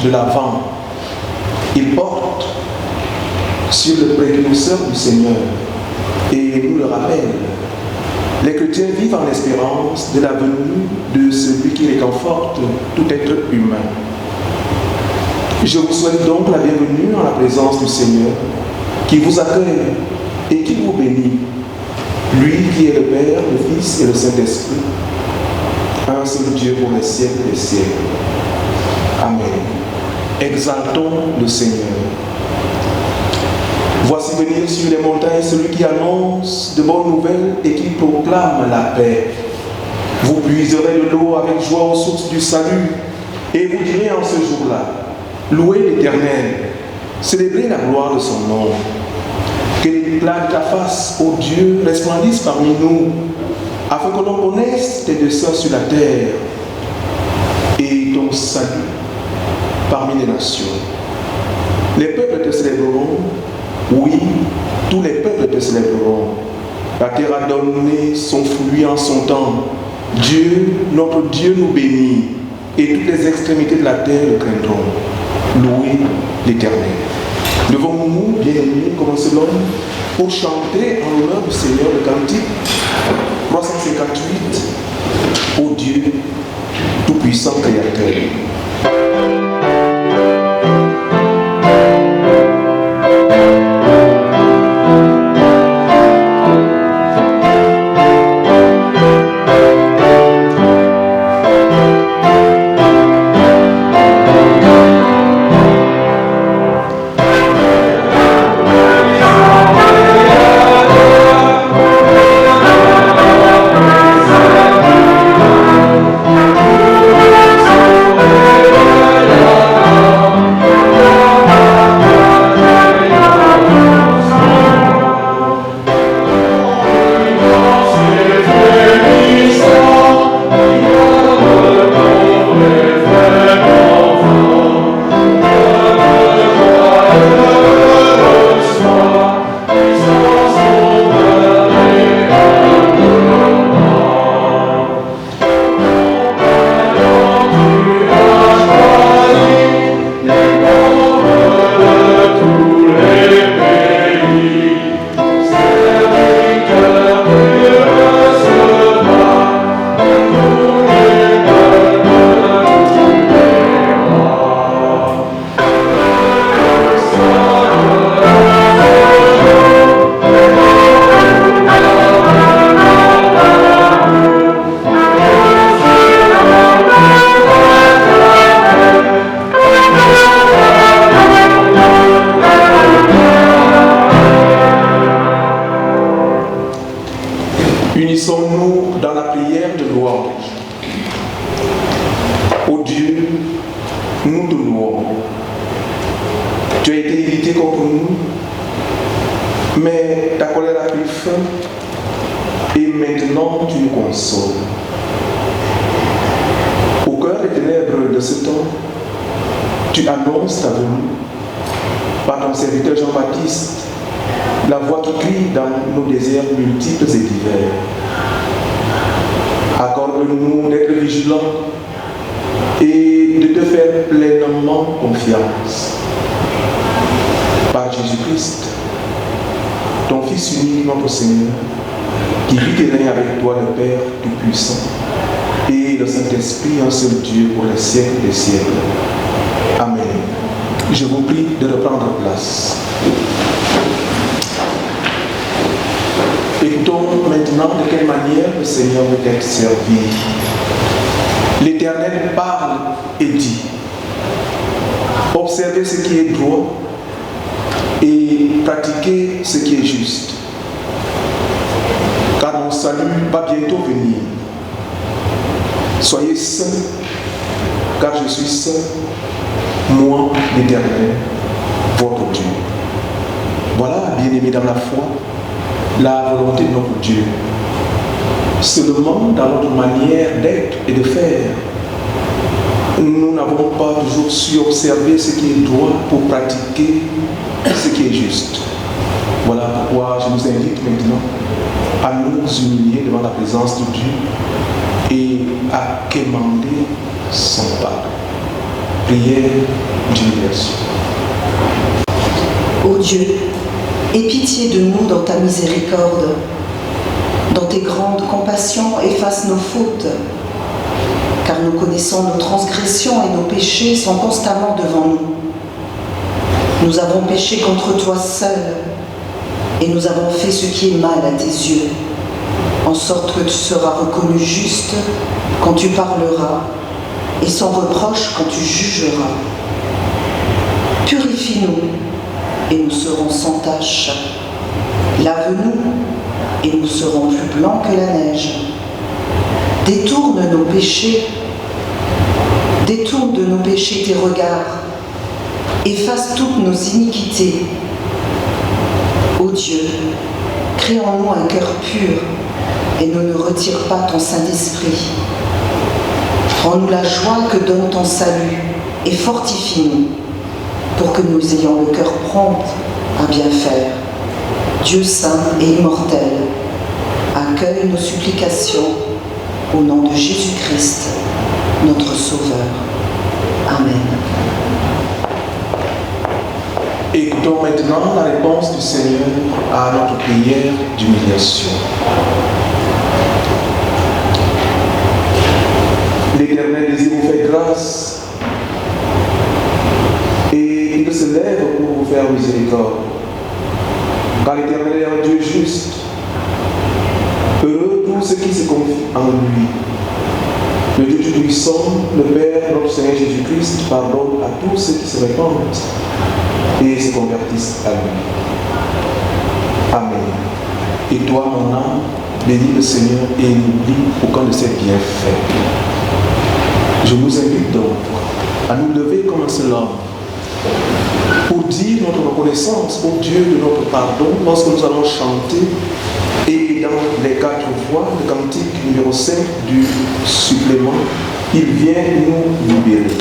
de l'Avent, il porte sur le précurseur du Seigneur et nous le rappelle. Les chrétiens vivent en espérance de la venue de celui qui réconforte tout être humain. Je vous souhaite donc la bienvenue en la présence du Seigneur, qui vous accueille et qui vous bénit, lui qui est le Père, le Fils et le Saint-Esprit, un seul Dieu pour les siècles des siècles. Amen. Exaltons le Seigneur. Voici venir sur les montagnes celui qui annonce de bonnes nouvelles et qui proclame la paix. Vous puiserez de l'eau avec joie aux sources du salut et vous direz en ce jour-là, louez l'Éternel, célébrez la gloire de son nom. Que l'éclat de ta face, ô Dieu, resplendisse parmi nous, afin que l'on connaisse tes desseins sur la terre et ton salut parmi les nations. Les peuples te célébreront, oui, tous les peuples te célébreront. La terre a donné son fruit en son temps. Dieu, notre Dieu, nous bénit, et toutes les extrémités de la terre le craindront. Louez l'Éternel. Devons-nous, bien-aimés, comme cela, pour chanter en l'honneur du Seigneur le cantique 358, ô Dieu, tout-puissant Créateur. Unissons-nous dans la prière de louange. Ô Dieu, nous te louons. Tu as été irrité contre nous, mais ta colère a pris fin et maintenant tu nous consoles. Au cœur des ténèbres de ce temps, tu annonces ta venue par ton serviteur Jean-Baptiste, la voix qui crie dans nos déserts multiples et divers. Accorde-nous d'être vigilants et de te faire pleinement confiance. Par Jésus-Christ, ton Fils unique, notre Seigneur, qui vit et règne avec toi, le Père Tout-Puissant, et le Saint-Esprit, un seul Dieu pour les siècles des siècles. Amen. Je vous prie de reprendre place. Écoutons maintenant de quelle manière le Seigneur veut être servi. L'Éternel parle et dit, observez ce qui est droit et pratiquez ce qui est juste. Car mon salut va bientôt venir. Soyez saints, car je suis saint, moi l'Éternel, votre Dieu. Voilà, bien-aimés dans la foi, la volonté de notre Dieu. Seulement dans notre manière d'être et de faire, nous n'avons pas toujours su observer ce qui est droit pour pratiquer ce qui est juste. Voilà pourquoi je nous invite maintenant à nous humilier devant la présence de Dieu et à quémander son pardon. Prière d'humiliation. Ô Dieu, aie pitié de nous dans ta miséricorde. Dans tes grandes compassions, efface nos fautes, car nous connaissons nos transgressions et nos péchés sont constamment devant nous. Nous avons péché contre toi seul, et nous avons fait ce qui est mal à tes yeux, en sorte que tu seras reconnu juste quand tu parleras, et sans reproche quand tu jugeras. Purifie-nous, et nous serons sans tache. Lave-nous, et nous serons plus blancs que la neige. Détourne nos péchés, détourne de nos péchés tes regards, efface toutes nos iniquités. Ô Dieu, crée en nous un cœur pur et ne nous retire pas ton Saint-Esprit. Rends-nous la joie que donne ton salut et fortifie-nous pour que nous ayons le cœur prompt à bien faire. Dieu saint et immortel, accueille nos supplications au nom de Jésus-Christ, notre Sauveur. Amen. Écoutons maintenant la réponse du Seigneur à notre prière d'humiliation. L'Éternel désire vous faire grâce et il se lève pour vous faire miséricorde. Car l'Éternel est un Dieu juste. Heureux tous ceux qui se confient en lui. Le Dieu Tout-Puissant, le Père, notre Seigneur Jésus-Christ, pardonne à tous ceux qui se répandent et se convertissent à lui. Amen. Et toi, mon âme, bénis le Seigneur et n'oublie aucun de ses bienfaits. Je vous invite donc à nous lever comme un seul homme pour dire notre reconnaissance au Dieu de notre pardon lorsque nous allons chanter et dans les 4 voix, le cantique numéro 5 du supplément, il vient nous libérer.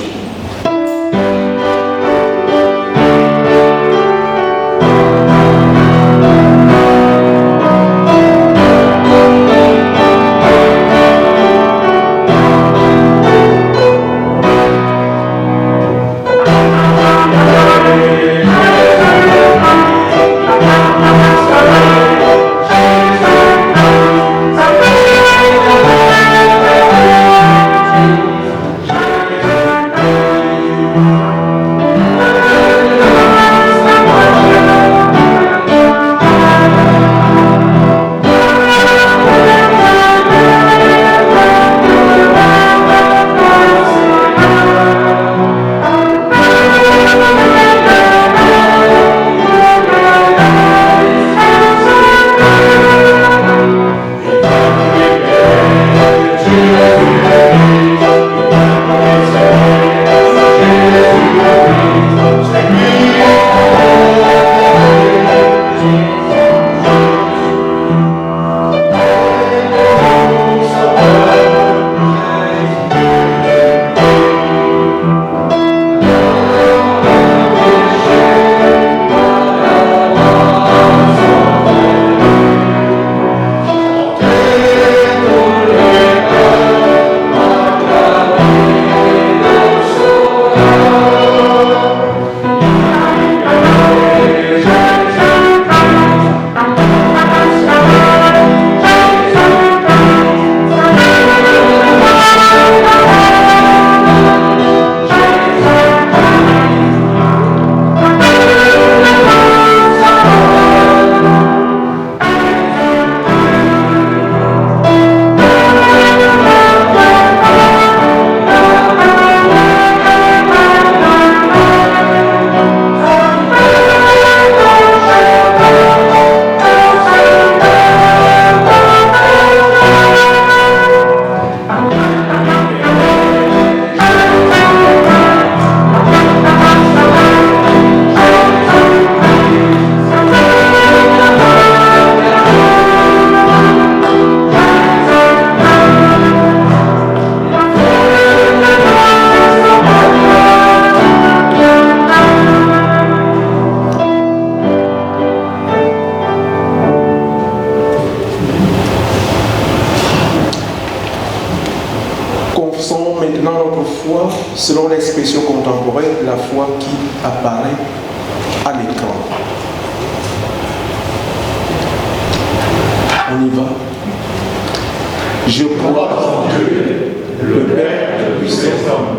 selon l'expression contemporaine, la foi qui apparaît à l'écran. On y va. Je crois en Dieu, le Père de tous les hommes,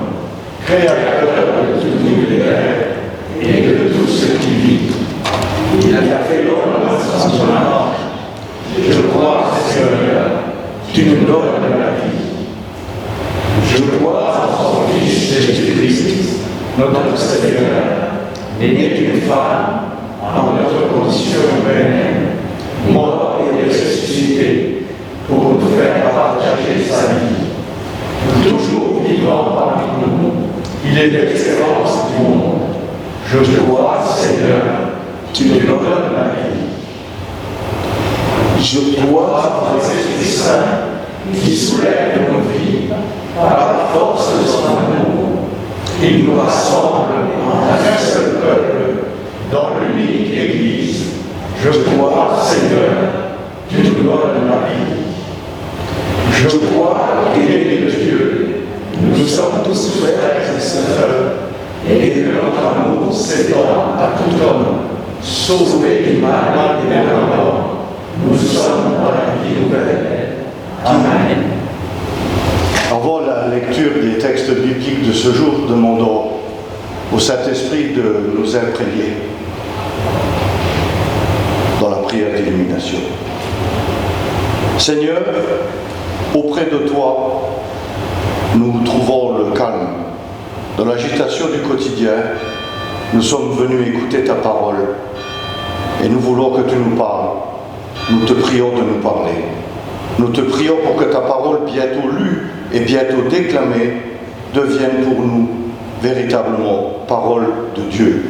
créateur de tout l'univers et de tout ce qui vit. Il a fait l'homme à son image. Je crois, Seigneur, tu nous donnes la vie. Je crois en son Fils Jésus-Christ, notre Seigneur, né d'une femme, en notre condition humaine, mort et ressuscité, pour nous faire partager sa vie. Toujours vivant parmi nous, il est l'excellence du monde. Je crois, Seigneur, tu nous donnes la vie. Je crois en l'Esprit Saint qui soulève nos vies par la force de son amour. Il nous rassemble en un seul peuple dans l'unique Église. Je crois, Seigneur, tu nous donnes la vie. Je crois qu'il est de Dieu. Nous sommes tous frères et sœurs, et que notre amour s'étend à tout homme, sauvé du mal et de la mort. Nous sommes dans la vie nouvelle. Amen. Avant la lecture des textes bibliques de ce jour, demandons au Saint-Esprit de nous imprégner dans la prière d'illumination. Seigneur, auprès de toi, nous trouvons le calme. Dans l'agitation du quotidien, nous sommes venus écouter ta parole et nous voulons que tu nous parles. Nous te prions de nous parler. Nous te prions pour que ta parole, bientôt lue et bientôt déclamée, devienne pour nous véritablement parole de Dieu.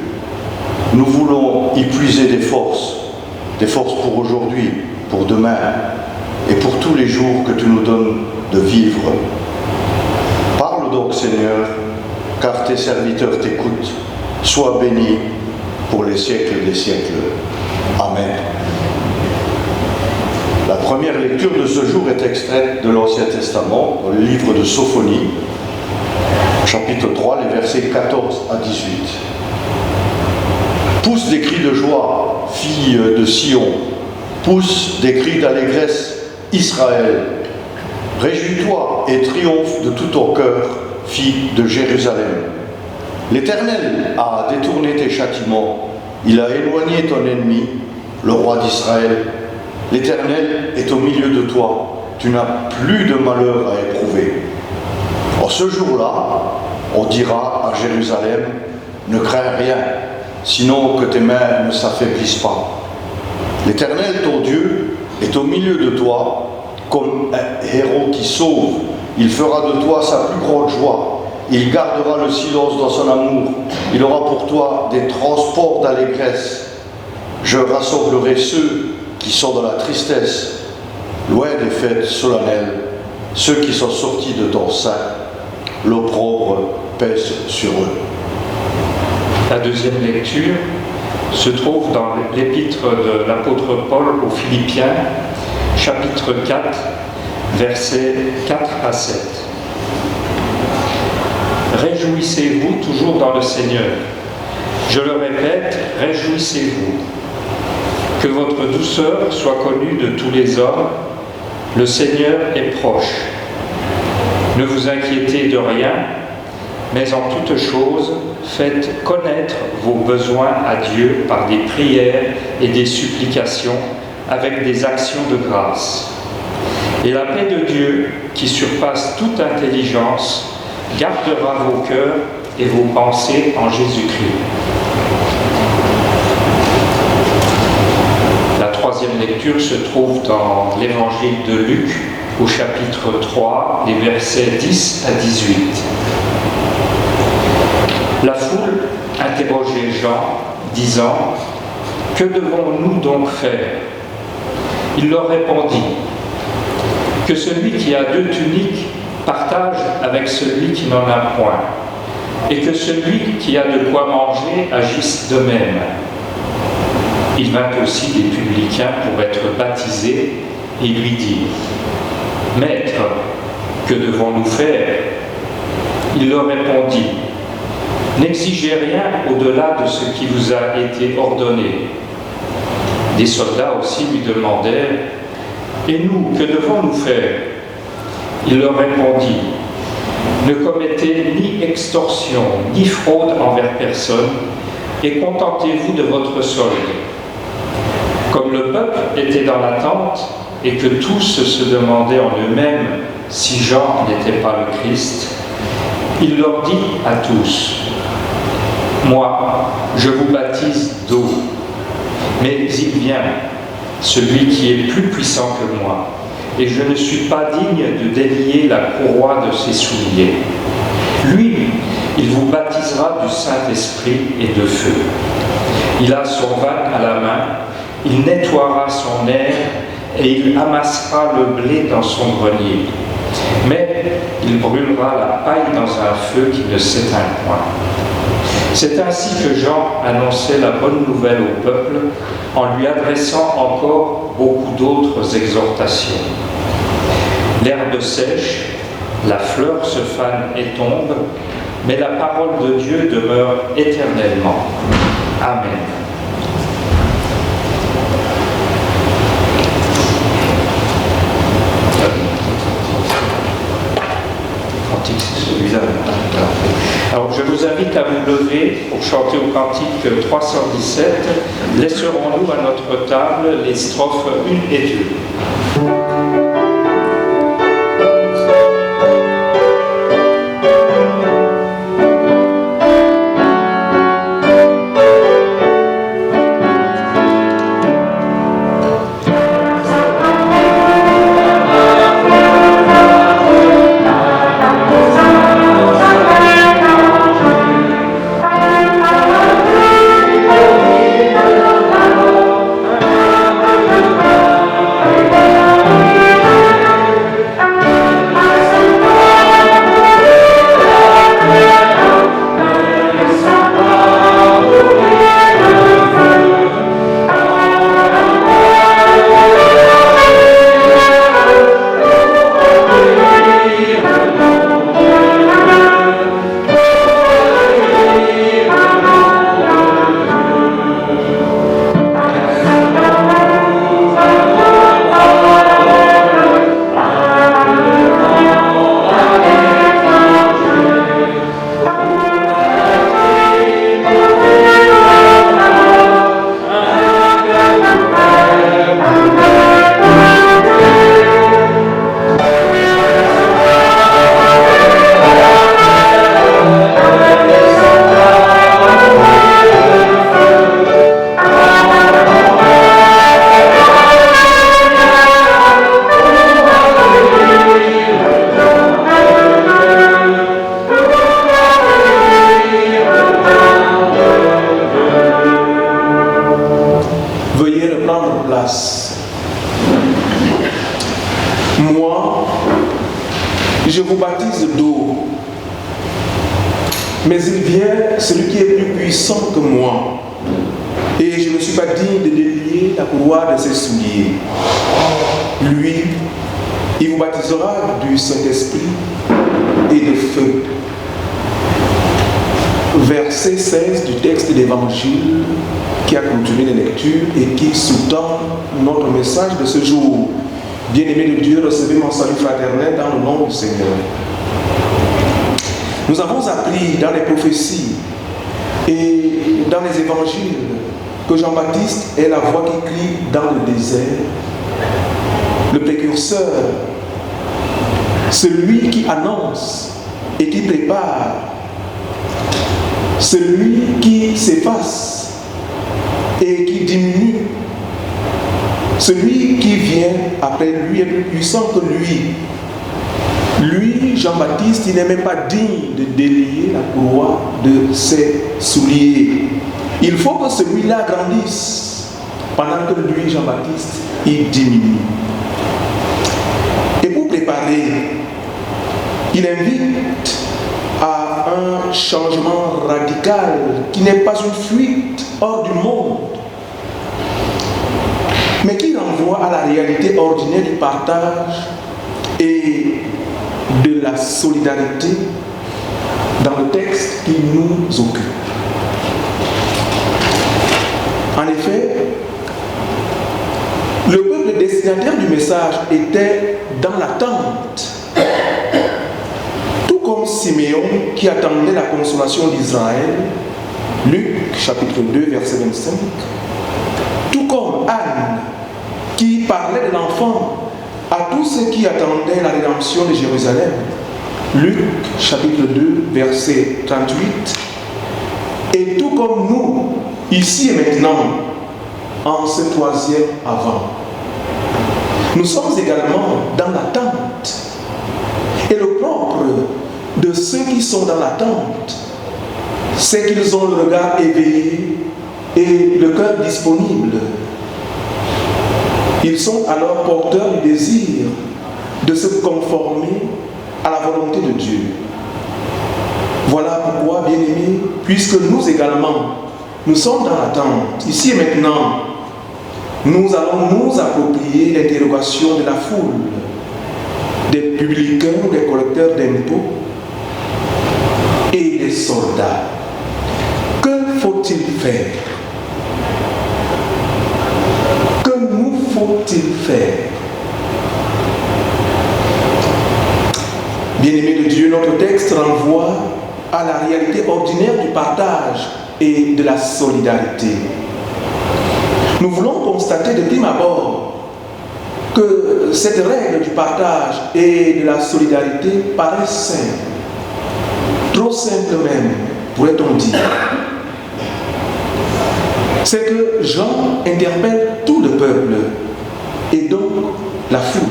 Nous voulons y puiser des forces pour aujourd'hui, pour demain et pour tous les jours que tu nous donnes de vivre. Parle donc, Seigneur, car tes serviteurs t'écoutent. Sois béni pour les siècles des siècles. Amen. La première lecture de ce jour est extraite de l'Ancien Testament, dans le livre de Sophonie, chapitre 3, les versets 14 à 18. Pousse des cris de joie, fille de Sion, pousse des cris d'allégresse, Israël. Réjouis-toi et triomphe de tout ton cœur, fille de Jérusalem. L'Éternel a détourné tes châtiments, il a éloigné ton ennemi, le roi d'Israël. L'Éternel est au milieu de toi, tu n'as plus de malheur à éprouver. En ce jour-là, on dira à Jérusalem, ne crains rien, sinon que tes mains ne s'affaiblissent pas. L'Éternel, ton Dieu, est au milieu de toi, comme un héros qui sauve. Il fera de toi sa plus grande joie. Il gardera le silence dans son amour. Il aura pour toi des transports d'allégresse. Je rassemblerai ceux qui sont dans la tristesse, loin des fêtes solennelles, ceux qui sont sortis de ton sein. L'opprobre pèse sur eux. La deuxième lecture se trouve dans l'épître de l'apôtre Paul aux Philippiens, chapitre 4, versets 4 à 7. Réjouissez-vous toujours dans le Seigneur. Je le répète, réjouissez-vous. Que votre douceur soit connue de tous les hommes. Le Seigneur est proche. Ne vous inquiétez de rien, mais en toute chose, faites connaître vos besoins à Dieu par des prières et des supplications avec des actions de grâce. Et la paix de Dieu, qui surpasse toute intelligence, gardera vos cœurs et vos pensées en Jésus-Christ. La troisième lecture se trouve dans l'Évangile de Luc, au chapitre 3, les versets 10 à 18. La foule interrogeait Jean, disant « Que devons-nous donc faire ?» Il leur répondit « Que celui qui a 2 tuniques partage avec celui qui n'en a point, et que celui qui a de quoi manger agisse de même. » Il vint aussi des publicains pour être baptisés et lui dirent « Maître, que devons-nous faire » Il leur répondit, « N'exigez rien au-delà de ce qui vous a été ordonné. » Des soldats aussi lui demandèrent, « Et nous, que devons-nous faire ?» Il leur répondit, « Ne commettez ni extorsion, ni fraude envers personne, et contentez-vous de votre solde. » Comme le peuple était dans l'attente, et que tous se demandaient en eux-mêmes si Jean n'était pas le Christ, il leur dit à tous, « Moi, je vous baptise d'eau, mais il vient, celui qui est plus puissant que moi, et je ne suis pas digne de délier la courroie de ses souliers. Lui, il vous baptisera du Saint-Esprit et de feu. Il a son vac à la main, il nettoiera son aire et il amassera le blé dans son grenier. Mais il brûlera la paille dans un feu qui ne s'éteint point. » C'est ainsi que Jean annonçait la bonne nouvelle au peuple en lui adressant encore beaucoup d'autres exhortations. L'herbe sèche, la fleur se fane et tombe, mais la parole de Dieu demeure éternellement. Amen. C'est celui-là. Alors je vous invite à vous lever pour chanter au cantique 317. Laisserons-nous à notre table les strophes 1 et 2. Moi, je vous baptise d'eau, mais il vient celui qui est plus puissant que moi, et je ne suis pas digne de délier la courroie de ses souliers. Lui, il vous baptisera du Saint-Esprit et de feu. Verset 16 du texte d'Évangile qui a continué les lectures et qui sous-tend notre message de ce jour. Bien-aimés de Dieu, recevez mon salut fraternel dans le nom du Seigneur. Nous avons appris dans les prophéties et dans les évangiles que Jean-Baptiste est la voix qui crie dans le désert, le précurseur, celui qui annonce et qui prépare, celui qui s'efface et qui diminue, celui qui vient après lui est plus puissant que lui. Lui, Jean-Baptiste, il n'est même pas digne de délier la courroie de ses souliers. Il faut que celui-là grandisse pendant que lui, Jean-Baptiste, il diminue. Et pour préparer, il invite à un changement radical qui n'est pas une fuite hors du monde, mais qui renvoie à la réalité ordinaire du partage et de la solidarité dans le texte qui nous occupe. En effet, le peuple destinataire du message était dans l'attente, tout comme Siméon qui attendait la consolation d'Israël, Luc chapitre 2 verset 25, tout comme Anne qui parlait de l'enfant à tous ceux qui attendaient la rédemption de Jérusalem, Luc chapitre 2 verset 38, et tout comme nous, ici et maintenant, en ce troisième avant. Nous sommes également dans l'attente. Et le propre de ceux qui sont dans l'attente, c'est qu'ils ont le regard éveillé et le cœur disponible. Ils sont alors porteurs du désir de se conformer à la volonté de Dieu. Voilà pourquoi, bien-aimés, puisque nous également, nous sommes dans l'attente, ici et maintenant, nous allons nous approprier l'interrogation de la foule, des publicains, des collecteurs d'impôts et des soldats. Que faut-il faire? Que nous faut-il faire? Bien-aimés de Dieu, notre texte renvoie à la réalité ordinaire du partage et de la solidarité. Nous voulons constater de prime abord que cette règle du partage et de la solidarité paraît simple, trop simple même, pourrait-on dire. C'est que Jean interpelle tout le peuple et donc la foule.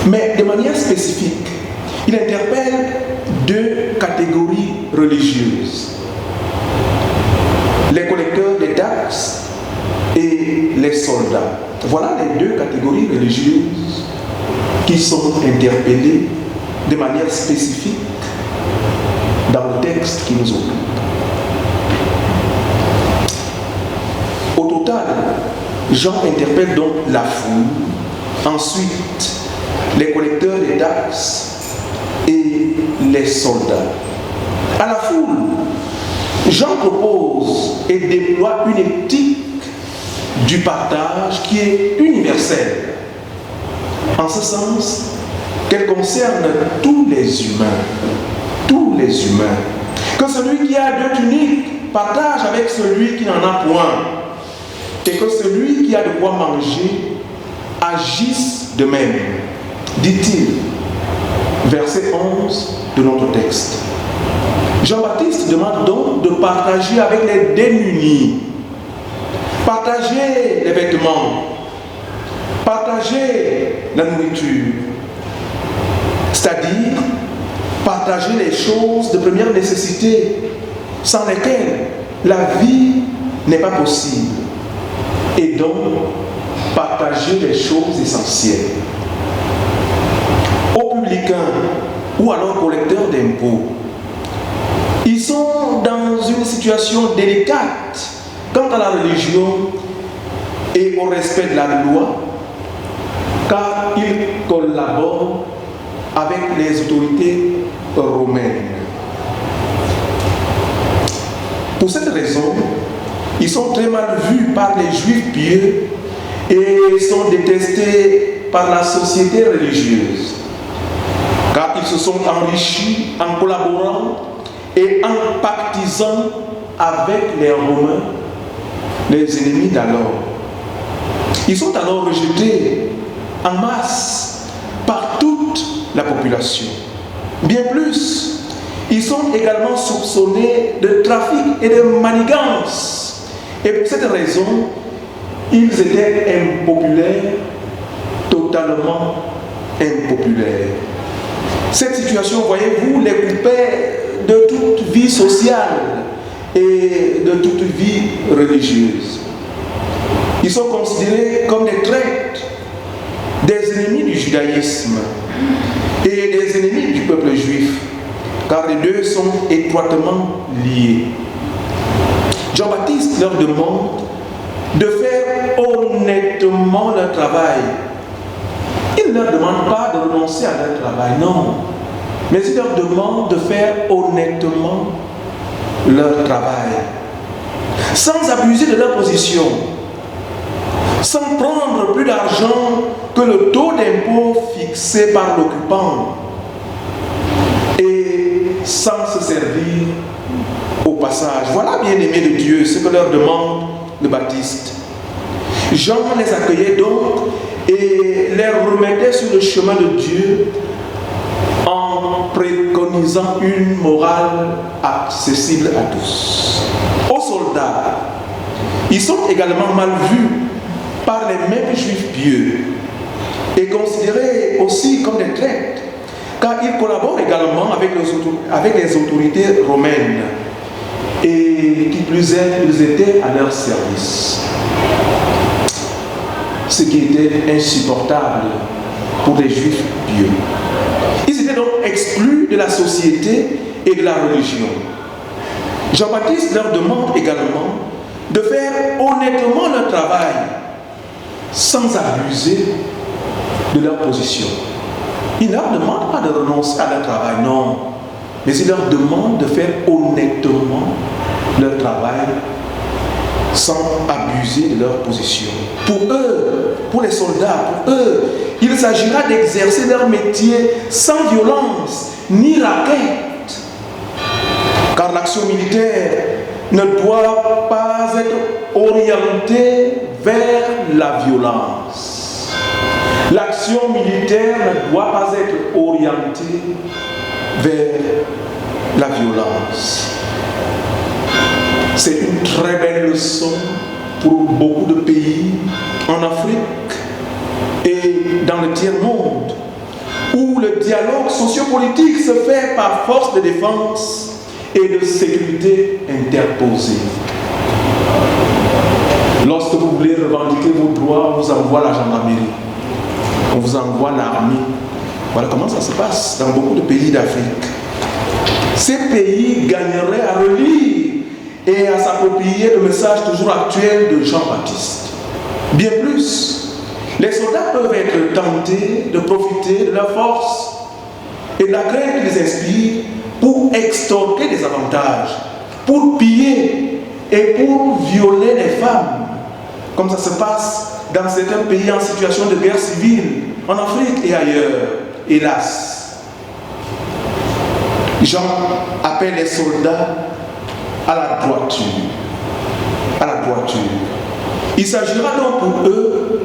Mais de manière spécifique, il interpelle deux catégories religieuses. Les collecteurs des taxes et les soldats. Voilà les deux catégories religieuses qui sont interpellées de manière spécifique dans le texte qui nous occupe. Au total, Jean interpelle donc la foule, ensuite les collecteurs des taxes et les soldats. À la foule, Jean propose et déploie une éthique du partage qui est universelle, en ce sens qu'elle concerne tous les humains. Tous les humains. Que celui qui a deux tuniques partage avec celui qui n'en a point, et que celui qui a de quoi manger agisse de même, dit-il, verset 11 de notre texte. Jean-Baptiste demande donc de partager avec les démunis, partager les vêtements, partager la nourriture, c'est-à-dire partager les choses de première nécessité sans lesquelles la vie n'est pas possible, et donc partager les choses essentielles. Aux publicains ou alors collecteurs d'impôts, ils sont dans une situation délicate quant à la religion et au respect de la loi, car ils collaborent avec les autorités romaines. Pour cette raison, ils sont très mal vus par les juifs pieux et sont détestés par la société religieuse, car ils se sont enrichis en collaborant et en pactisant avec les Romains, les ennemis d'alors. Ils sont alors rejetés en masse par toute la population. Bien plus, ils sont également soupçonnés de trafic et de manigance. Et pour cette raison, ils étaient impopulaires, totalement impopulaires. Cette situation, voyez-vous, les coupait de toute vie sociale et de toute vie religieuse. Ils sont considérés comme des traîtres, des ennemis du judaïsme et des ennemis du peuple juif, car les deux sont étroitement liés. Jean-Baptiste leur demande de faire honnêtement leur travail. Il ne leur demande pas de renoncer à leur travail, non. mais il leur demande de faire honnêtement leur travail, sans abuser de leur position, sans prendre plus d'argent que le taux d'impôt fixé par l'occupant et sans se servir au passage. Voilà, bien-aimés de Dieu, ce que leur demande le Baptiste. Jean les accueillait donc et les remettait sur le chemin de Dieu en préconisant une morale accessible à tous. Aux soldats, ils sont également mal vus par les mêmes juifs pieux et considérés aussi comme des traîtres, car ils collaborent également avec les autorités romaines et qui plus est, ils étaient à leur service. Ce qui était insupportable pour les juifs pieux. Ils étaient donc exclus de la société et de la religion. Jean-Baptiste leur demande également de faire honnêtement leur travail sans abuser de leur position. Il ne leur demande pas de renoncer à leur travail, non. Mais il leur demande de faire honnêtement leur travail sans abuser de leur position. Pour eux, pour les soldats, pour eux, il s'agira d'exercer leur métier sans violence ni raquette. Car l'action militaire ne doit pas être orientée vers la violence. L'action militaire ne doit pas être orientée vers la violence. C'est une très belle leçon pour beaucoup de pays en Afrique et dans le tiers-monde, où le dialogue sociopolitique se fait par force de défense et de sécurité interposée. Lorsque vous voulez revendiquer vos droits, on vous envoie la gendarmerie, on vous envoie l'armée. Voilà comment ça se passe dans beaucoup de pays d'Afrique. Ces pays gagneraient à relire et à s'approprier le message toujours actuel de Jean-Baptiste. Bien plus, les soldats peuvent être tentés de profiter de leur force et de la crainte qu'ils inspirent pour extorquer des avantages, pour piller et pour violer les femmes, comme ça se passe dans certains pays en situation de guerre civile, en Afrique et ailleurs, hélas. Jean appelle les soldats à la droiture. À la droiture. Il s'agira donc pour eux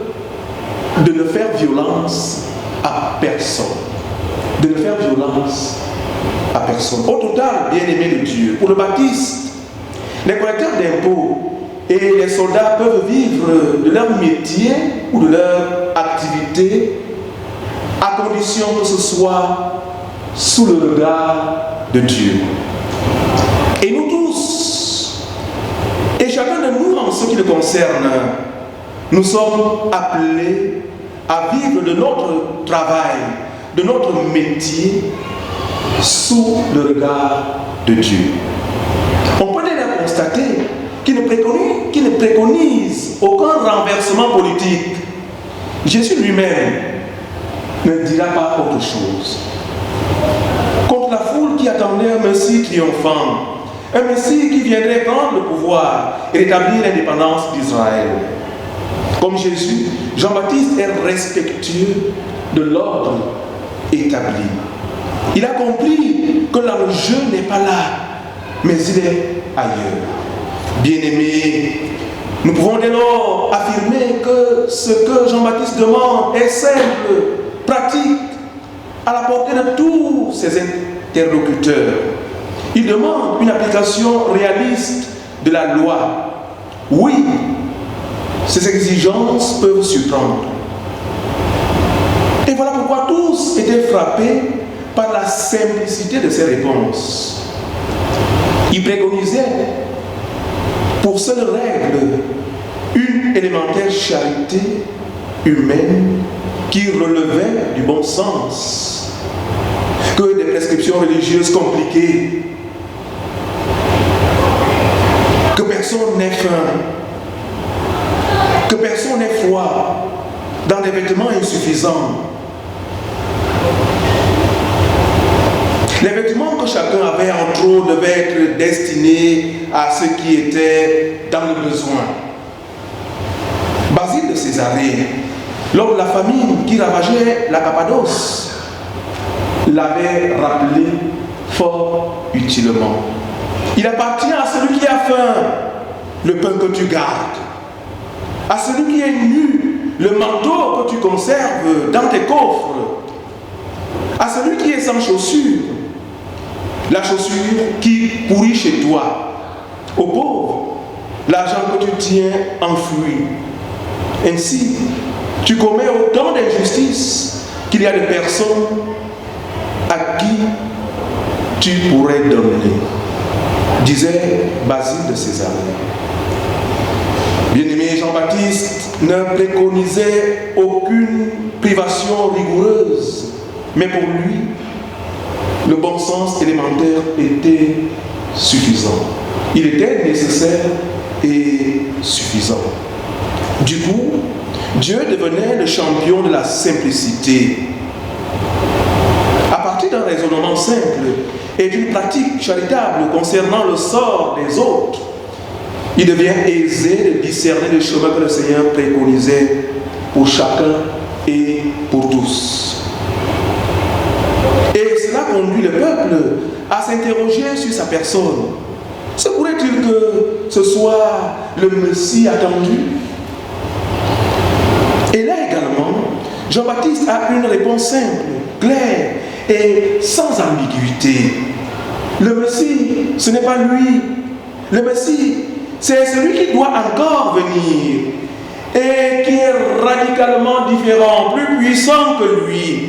de ne faire violence à personne. De ne faire violence à personne. Au total, bien-aimés de Dieu, pour le Baptiste, les collecteurs d'impôts et les soldats peuvent vivre de leur métier ou de leur activité à condition que ce soit sous le regard de Dieu. Et nous tous, et chacun de nous en ce qui le concerne, nous sommes appelés à vivre de notre travail, de notre métier, sous le regard de Dieu. On peut déjà constater qu'il ne préconise aucun renversement politique. Jésus lui-même ne dira pas autre chose. Contre la foule qui attendait un Messie triomphant, un Messie qui viendrait prendre le pouvoir et rétablir l'indépendance d'Israël. Comme Jésus, Jean-Baptiste est respectueux de l'ordre établi. Il a compris que l'enjeu n'est pas là, mais il est ailleurs. Bien-aimés, nous pouvons dès lors affirmer que ce que Jean-Baptiste demande est simple, pratique, à la portée de tous ses interlocuteurs. Il demande une application réaliste de la loi. Oui, ces exigences peuvent surprendre. Et voilà pourquoi tous étaient frappés par la simplicité de ses réponses. Il préconisait pour seule règle une élémentaire charité humaine qui relevait du bon sens, que des prescriptions religieuses compliquées, que personne n'ait faim, que personne n'ait froid, dans des vêtements insuffisants. Les vêtements que chacun avait en trop devaient être destinés à ceux qui étaient dans le besoin. Basile de Césarée, lors de la famine qui ravageait la Cappadoce, l'avait rappelé fort utilement. Il appartient à celui qui a faim le pain que tu gardes, à celui qui est nu le manteau que tu conserves dans tes coffres, à celui qui est sans chaussure la chaussure qui pourrit chez toi, aux pauvres l'argent que tu tiens enfoui. Ainsi, tu commets autant d'injustices qu'il y a de personnes à qui tu pourrais donner, disait Basile de Césarée. Bien-aimé, Jean-Baptiste ne préconisait aucune privation rigoureuse, mais pour lui, le bon sens élémentaire était suffisant. Il était nécessaire et suffisant. Du coup, Dieu devenait le champion de la simplicité. À partir d'un raisonnement simple et d'une pratique charitable concernant le sort des autres, il devient aisé de discerner le chemin que le Seigneur préconisait pour chacun et pour tous. Et cela conduit le peuple à s'interroger sur sa personne. Se pourrait-il que ce soit le Messie attendu? Et là également, Jean-Baptiste a une réponse simple, claire et sans ambiguïté. Le Messie, ce n'est pas lui. Le Messie, c'est celui qui doit encore venir et qui est radicalement différent, plus puissant que lui.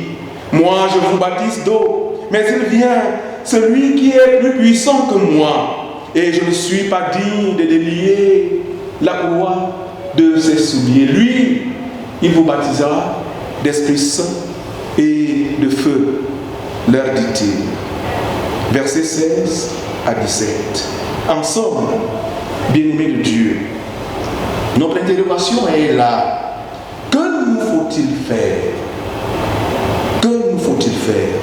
Moi, je vous baptise d'eau, mais il vient, celui qui est plus puissant que moi. Et je ne suis pas digne de délier la courroie de ses souliers. Lui, il vous baptisera d'Esprit Saint et de feu, leur dit-il. Versets 16 à 17. En somme, bien-aimés de Dieu, notre interrogation est là. Que nous faut-il faire? Que nous faut-il faire?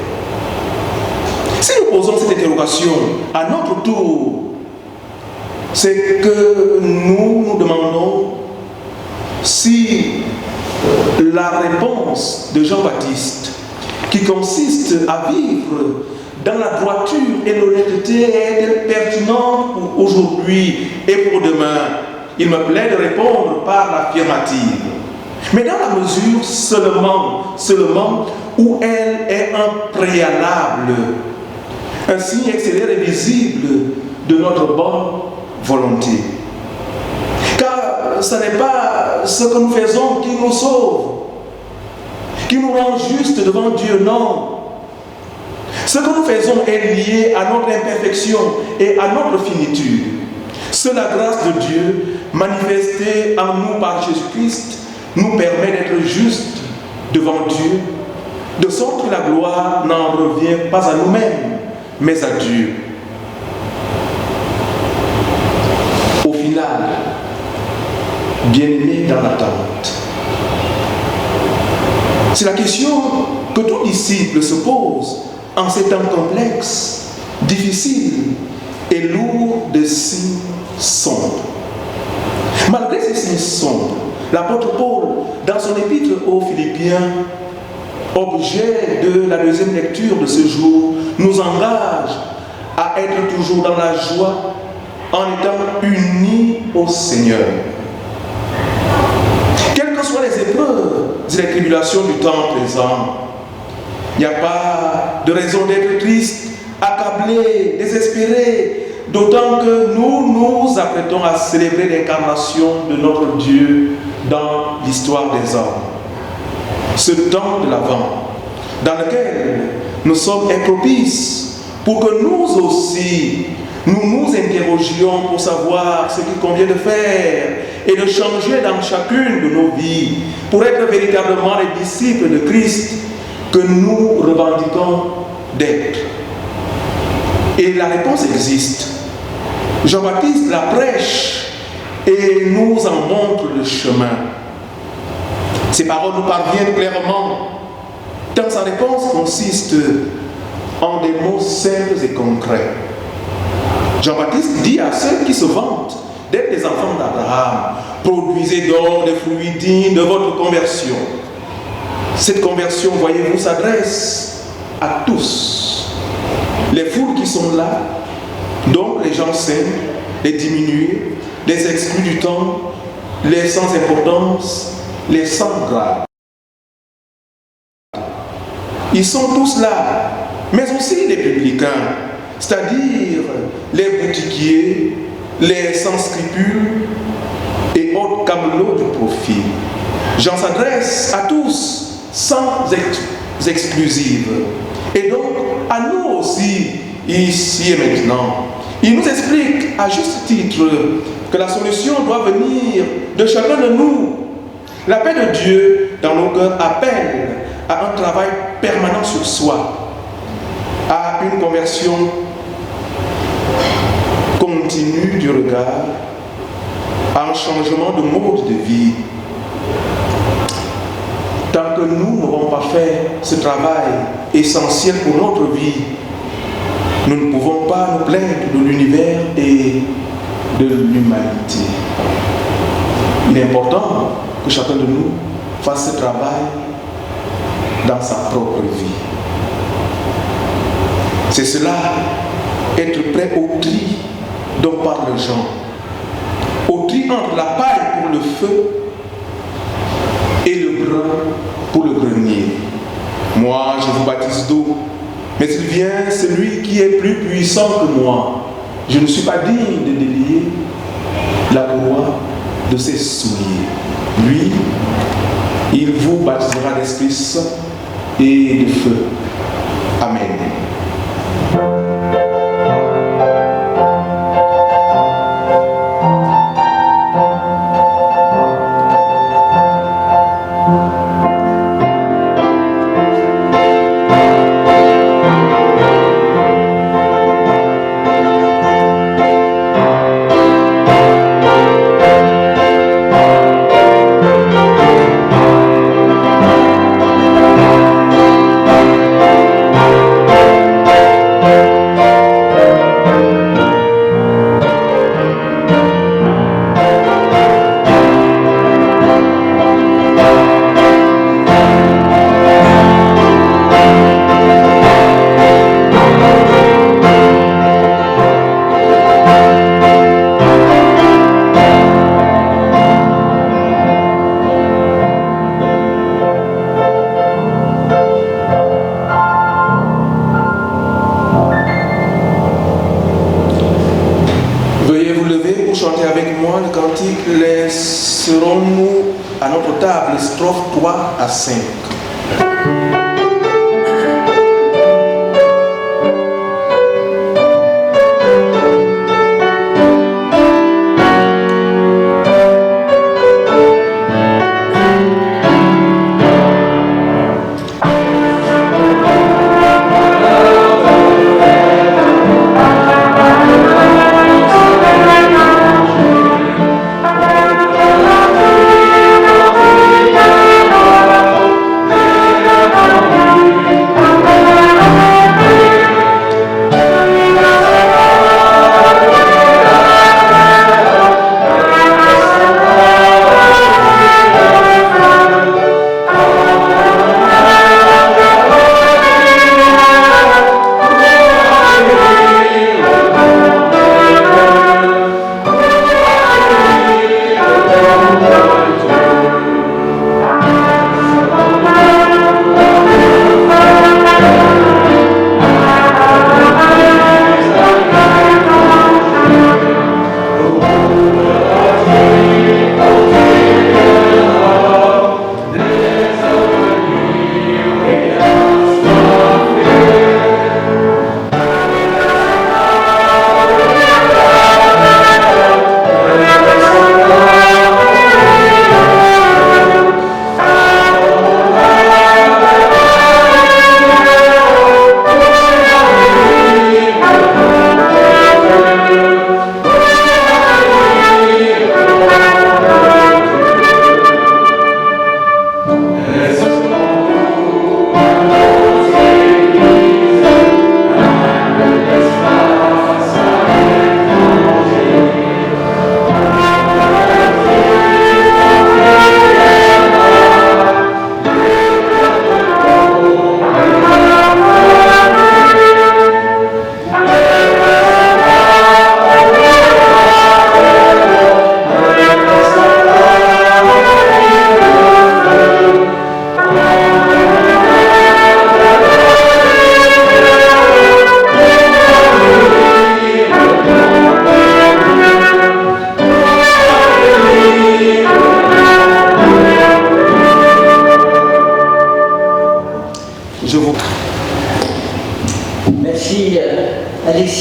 Si nous posons cette interrogation à notre tour, c'est que nous nous demandons si la réponse de Jean-Baptiste, qui consiste à vivre dans la droiture et l'honnêteté, est pertinente pour aujourd'hui et pour demain. Il me plaît de répondre par l'affirmative. Mais dans la mesure seulement où elle est un préalable, un signe extérieur et visible de notre bonne volonté. Car ce n'est pas ce que nous faisons qui nous sauve, qui nous rend justes devant Dieu, non. Ce que nous faisons est lié à notre imperfection et à notre finitude. Seule la grâce de Dieu, manifestée en nous par Jésus-Christ, nous permet d'être justes devant Dieu, de sorte que la gloire n'en revient pas à nous-mêmes, mais à Dieu. Au final, bien-aimés dans l'attente, c'est la question que tout disciple se pose en ces temps complexes, difficiles et lourds de signes sombres. Malgré ces signes sombres, l'apôtre Paul, dans son épître aux Philippiens, objet de la deuxième lecture de ce jour, nous engage à être toujours dans la joie en étant unis au Seigneur. Quelles que soient les épreuves et les tribulations du temps présent, il n'y a pas de raison d'être triste, accablé, désespéré, d'autant que nous nous apprêtons à célébrer l'incarnation de notre Dieu dans l'histoire des hommes. Ce temps de l'Avent, dans lequel nous sommes propices pour que nous aussi, nous nous interrogions pour savoir ce qu'il convient de faire et de changer dans chacune de nos vies pour être véritablement les disciples de Christ que nous revendiquons d'être. Et la réponse existe. Jean-Baptiste la prêche et nous en montre le chemin. Ces paroles nous parviennent clairement, tant sa réponse consiste en des mots simples et concrets. Jean-Baptiste dit à ceux qui se vantent d'être les enfants d'Abraham, produisez donc des fruits dignes de votre conversion. Cette conversion, voyez-vous, s'adresse à tous. Les foules qui sont là, donc les gens sains, les diminués, les exclus du temps, les sans importance, les sans grade. Ils sont tous là, mais aussi les publicains, c'est-à-dire les boutiquiers, les sans scrupules et autres camelots du profit. Jean s'adresse à tous, sans exclusive. Et donc, à nous aussi, ici et maintenant. Il nous explique à juste titre que la solution doit venir de chacun de nous. La paix de Dieu dans nos cœurs appelle à un travail permanent sur soi, à une conversion continue du regard, à un changement de mode de vie. Tant que nous n'aurons pas fait ce travail essentiel pour notre vie, nous ne pouvons pas nous plaindre de l'univers et de l'humanité. Il est important que chacun de nous fasse ce travail dans sa propre vie. C'est cela, être prêt au tri dont parle Jean. Au tri entre la paille pour le feu et le grain pour le grenier. Moi, je vous baptise d'eau, mais il vient celui qui est plus puissant que moi. Je ne suis pas digne de délier la courroie de ses souliers. Lui, il vous baptisera d'Esprit Saint et de feu. Amen. Laisserons-nous à notre table, strophe 3 à 5.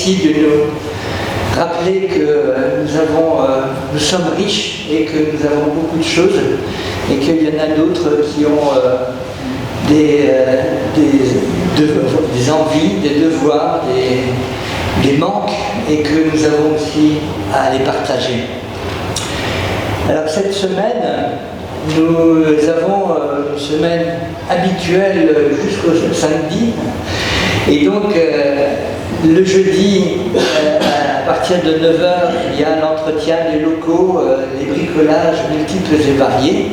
Alexis de nous rappeler que nous sommes riches et que nous avons beaucoup de choses et qu'il y en a d'autres qui ont des envies, des devoirs, des manques et que nous avons aussi à les partager. Alors cette semaine, nous avons une semaine habituelle jusqu'au samedi et donc le jeudi à partir de 9h il y a l'entretien des locaux, les bricolages multiples et variés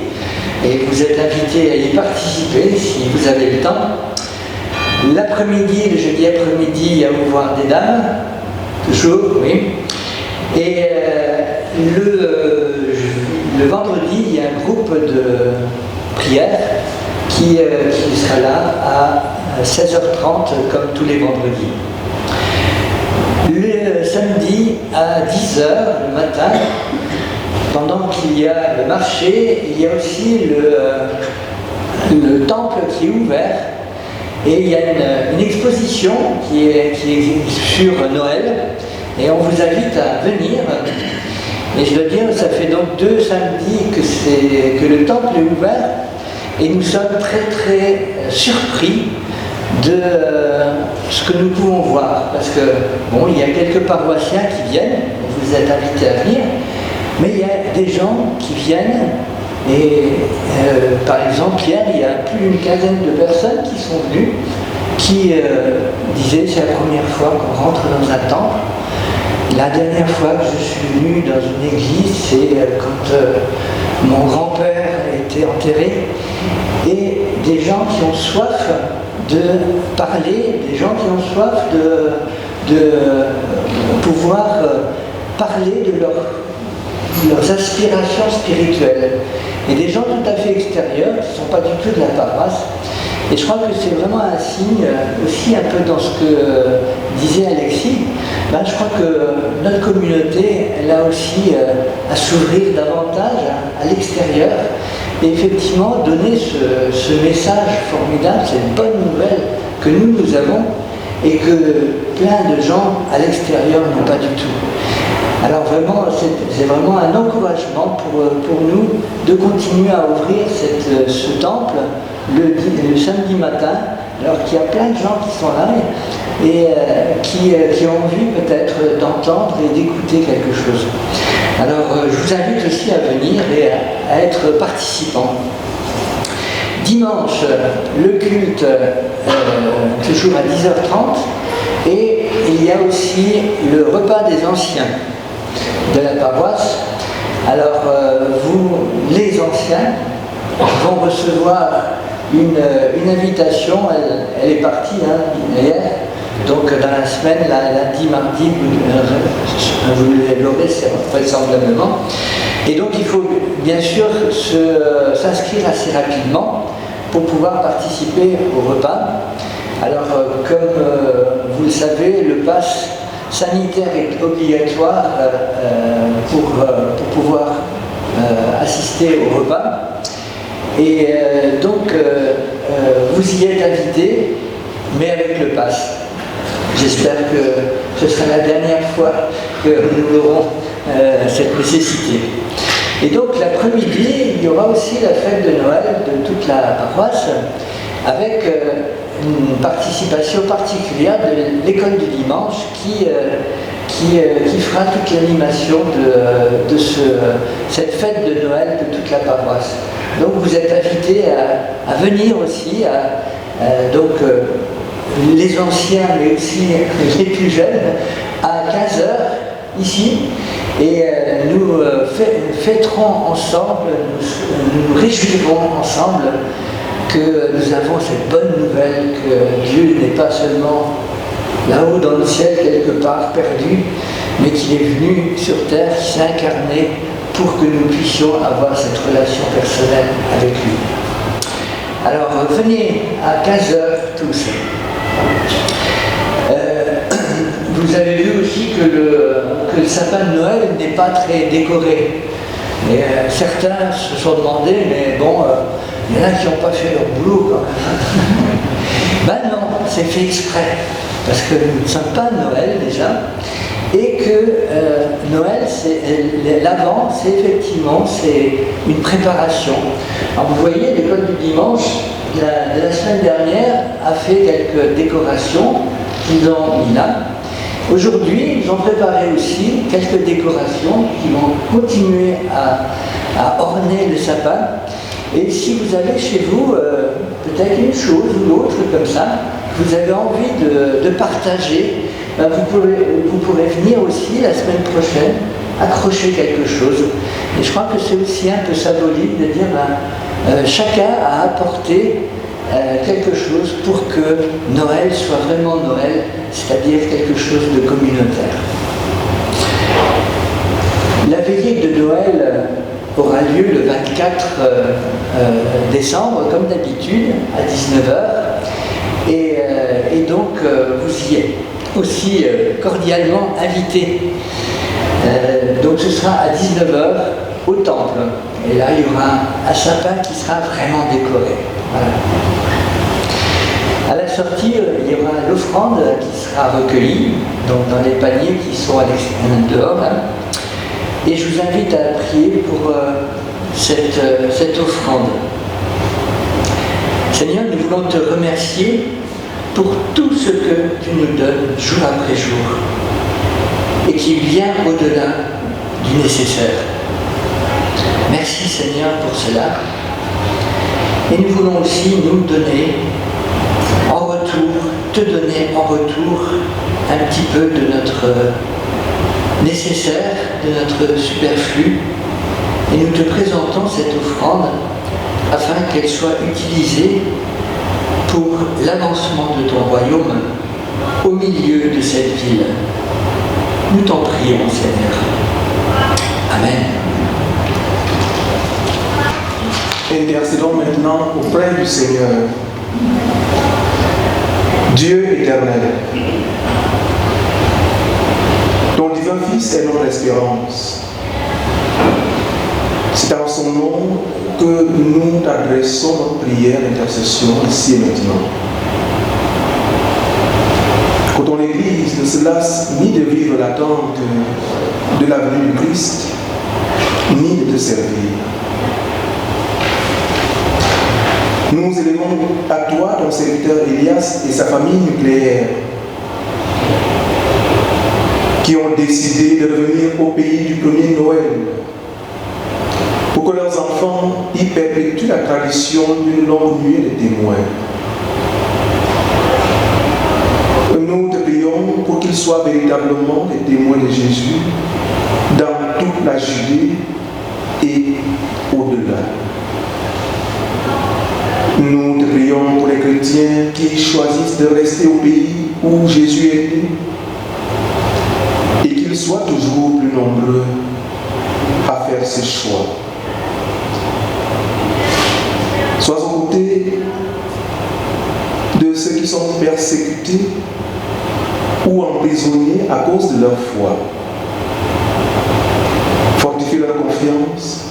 et vous êtes invités à y participer si vous avez le temps. L'après-midi, le jeudi après-midi, il y a au revoir des dames, toujours, oui. Et le vendredi, il y a un groupe de prière qui sera là à 16h30 comme tous les vendredis. Le samedi à 10h le matin, pendant qu'il y a le marché, il y a aussi le temple qui est ouvert et il y a une exposition qui est sur Noël et on vous invite à venir. Et je dois dire, ça fait donc 2 samedis que le temple est ouvert et nous sommes très très surpris de ce que nous pouvons voir. Parce que, bon, il y a quelques paroissiens qui viennent, vous êtes invités à venir, mais il y a des gens qui viennent et par exemple, hier, il y a plus d'une quinzaine de personnes qui sont venues qui disaient c'est la première fois qu'on rentre dans un temple. La dernière fois que je suis venu dans une église, c'est quand mon grand-père était enterré. Et des gens qui ont soif de parler, des gens qui ont soif de pouvoir parler de leurs aspirations spirituelles. Et des gens tout à fait extérieurs, qui ne sont pas du tout de la paroisse. Et je crois que c'est vraiment un signe, aussi un peu dans ce que disait Alexis, je crois que notre communauté, elle a aussi à s'ouvrir davantage à l'extérieur et effectivement donner ce message formidable, cette bonne nouvelle que nous avons et que plein de gens à l'extérieur n'ont pas du tout. Alors vraiment, c'est vraiment un encouragement pour nous de continuer à ouvrir ce temple le samedi matin, alors qu'il y a plein de gens qui sont là et qui ont envie peut-être d'entendre et d'écouter quelque chose. Alors je vous invite aussi à venir et à être participant. Dimanche, le culte, toujours à 10h30, et il y a aussi le repas des anciens de la paroisse. Alors vous, les anciens, vont recevoir une invitation, elle est partie hier, donc dans la semaine, lundi, mardi, vous l'aurez vraisemblablement. Et donc il faut bien sûr s'inscrire assez rapidement pour pouvoir participer au repas. Alors comme vous le savez, le pass sanitaire est obligatoire pour pouvoir assister au repas. Et donc, vous y êtes invités, mais avec le pass. J'espère que ce sera la dernière fois que nous aurons cette nécessité. Et donc, l'après-midi, il y aura aussi la fête de Noël de toute la paroisse, avec une participation particulière de l'école du dimanche qui fera toute l'animation de cette fête de Noël de toute la paroisse. Donc vous êtes invités à venir aussi, donc les anciens mais aussi les plus jeunes, à 15h ici, et nous fêterons ensemble, nous nous réjouirons ensemble que nous avons cette bonne nouvelle que Dieu n'est pas seulement là-haut dans le ciel quelque part perdu, mais qu'il est venu sur terre, qui s'est incarné pour que nous puissions avoir cette relation personnelle avec lui. Alors venez à 15h tous. Vous avez vu aussi que le sapin de Noël n'est pas très décoré. Et certains se sont demandé, mais bon, il y en a qui n'ont pas fait leur boulot quand même. Ben non, c'est fait exprès. parce que nous ne sommes pas à Noël déjà, et que Noël, l'Avent, c'est effectivement une préparation. Alors vous voyez, l'école du dimanche de la semaine dernière a fait quelques décorations qu'ils ont mis là. Aujourd'hui, ils ont préparé aussi quelques décorations qui vont continuer à orner le sapin. Et si vous avez chez vous peut-être une chose ou l'autre comme ça, que vous avez envie de partager, vous pourrez venir aussi la semaine prochaine accrocher quelque chose. Et je crois que c'est aussi un peu symbolique de dire chacun a apporté quelque chose pour que Noël soit vraiment Noël, c'est-à-dire quelque chose de communautaire. La veillée de Noël aura lieu le 24 décembre, comme d'habitude, à 19h. Et donc, vous y êtes aussi cordialement invités. Donc, ce sera à 19h au temple. Et là, il y aura un sapin qui sera vraiment décoré. Voilà. À la sortie, il y aura l'offrande qui sera recueillie, donc dans les paniers qui sont à l'extérieur dehors. Hein. Et je vous invite à prier pour cette offrande. Seigneur, nous voulons te remercier pour tout ce que tu nous donnes jour après jour et qui vient au-delà du nécessaire. Merci Seigneur pour cela. Et nous voulons aussi nous donner en retour, te donner en retour un petit peu de notre nécessaire, de notre superflu. Et nous te présentons cette offrande afin qu'elle soit utilisée pour l'avancement de ton royaume au milieu de cette ville. Nous t'en prions, Seigneur. Amen. Intercédons maintenant auprès du Seigneur. Dieu éternel, ton divin Fils est notre espérance. C'est en son nom que nous t'adressons notre prière d'intercession ici et maintenant. Que ton Église ne se lasse ni de vivre l'attente de la venue du Christ, ni de te servir. Nous élevons à toi ton serviteur Elias et sa famille nucléaire qui ont décidé de revenir au pays du premier Noël pour que leurs enfants y perpétuent la tradition d'une longue nuée de témoins. Nous te prions pour qu'ils soient véritablement des témoins de Jésus dans toute la Judée et au-delà. Nous te prions pour les chrétiens qui choisissent de rester au pays où Jésus est né et qu'ils soient toujours plus nombreux à faire ce choix. Sois aux côtés de ceux qui sont persécutés ou emprisonnés à cause de leur foi. Fortifie leur confiance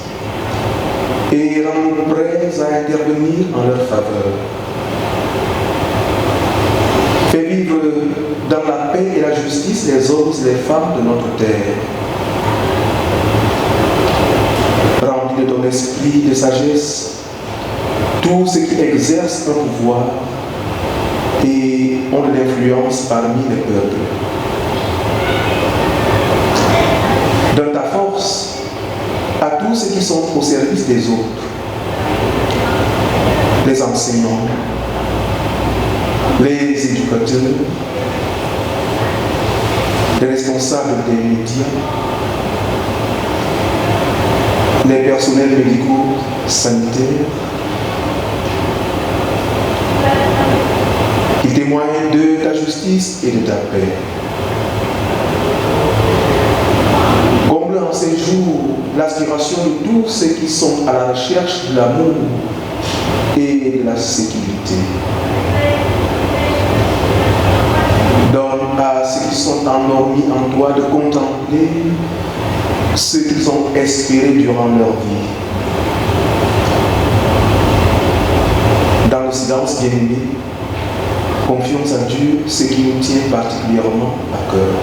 et rends-nous prêts à intervenir en leur faveur. Fais vivre dans la paix et la justice les hommes et les femmes de notre terre. Remplis de ton esprit de sagesse tous ceux qui exercent un pouvoir et ont de l'influence parmi les peuples. Donne ta force à tous ceux qui sont au service des autres, les enseignants, les éducateurs, les responsables des médias, les personnels médicaux, sanitaires, qui témoignent de ta justice et de ta paix. Comble en ces jours l'aspiration de tous ceux qui sont à la recherche de l'amour et de la sécurité. Donne à ceux qui sont endormis en toi de contempler ce qu'ils ont espéré durant leur vie. Dans le silence bien-aimé, Confions à Dieu ce qui nous tient particulièrement à cœur.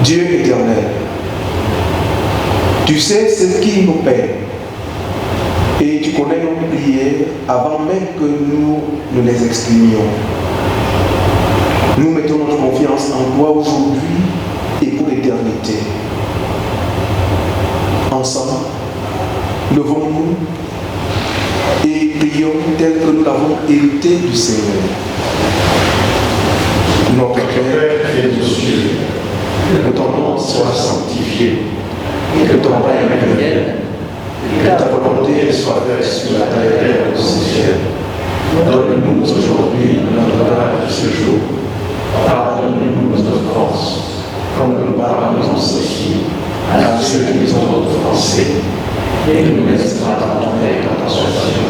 Dieu éternel, tu sais ce qui nous peine et tu connais nos prières avant même que nous ne les exprimions. Nous mettons notre confiance en toi aujourd'hui et pour l'éternité. Ensemble, levons-nous et prions tel que nous l'avons hérité du Seigneur. Notre Père qui es aux cieux, que ton nom soit sanctifié, et que ton règne vienne, et que ta volonté soit faite sur la terre et au ciel. Donne-nous aujourd'hui notre pain de ce jour. Pardonne-nous nos offenses, comme nous pardonnons aussi à ceux qui nous ont offensés. Et ne nous laisse pas entrer dans tentation,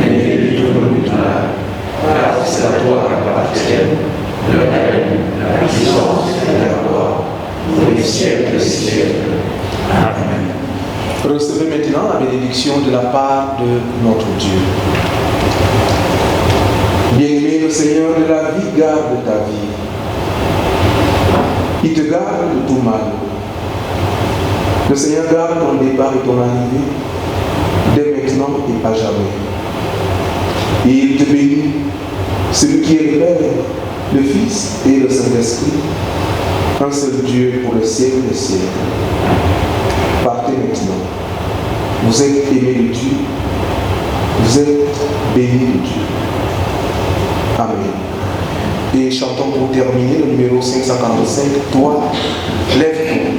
mais délivre-nous du mal, car c'est à toi qu'appartiennent le règne, la puissance et la gloire, pour les siècles des siècles. Amen. Recevez maintenant la bénédiction de la part de notre Dieu. Bien-aimé, le Seigneur de la vie garde ta vie. Il te garde de tout mal. Le Seigneur garde ton départ et ton arrivée, dès maintenant et pas jamais. Et il te bénit, celui qui est le Père, le Fils et le Saint-Esprit, un seul Dieu pour le siècle des siècles. Partez maintenant. Vous êtes aimés de Dieu. Vous êtes bénis de Dieu. Amen. Et chantons pour terminer le numéro 545. Toi, lève-toi.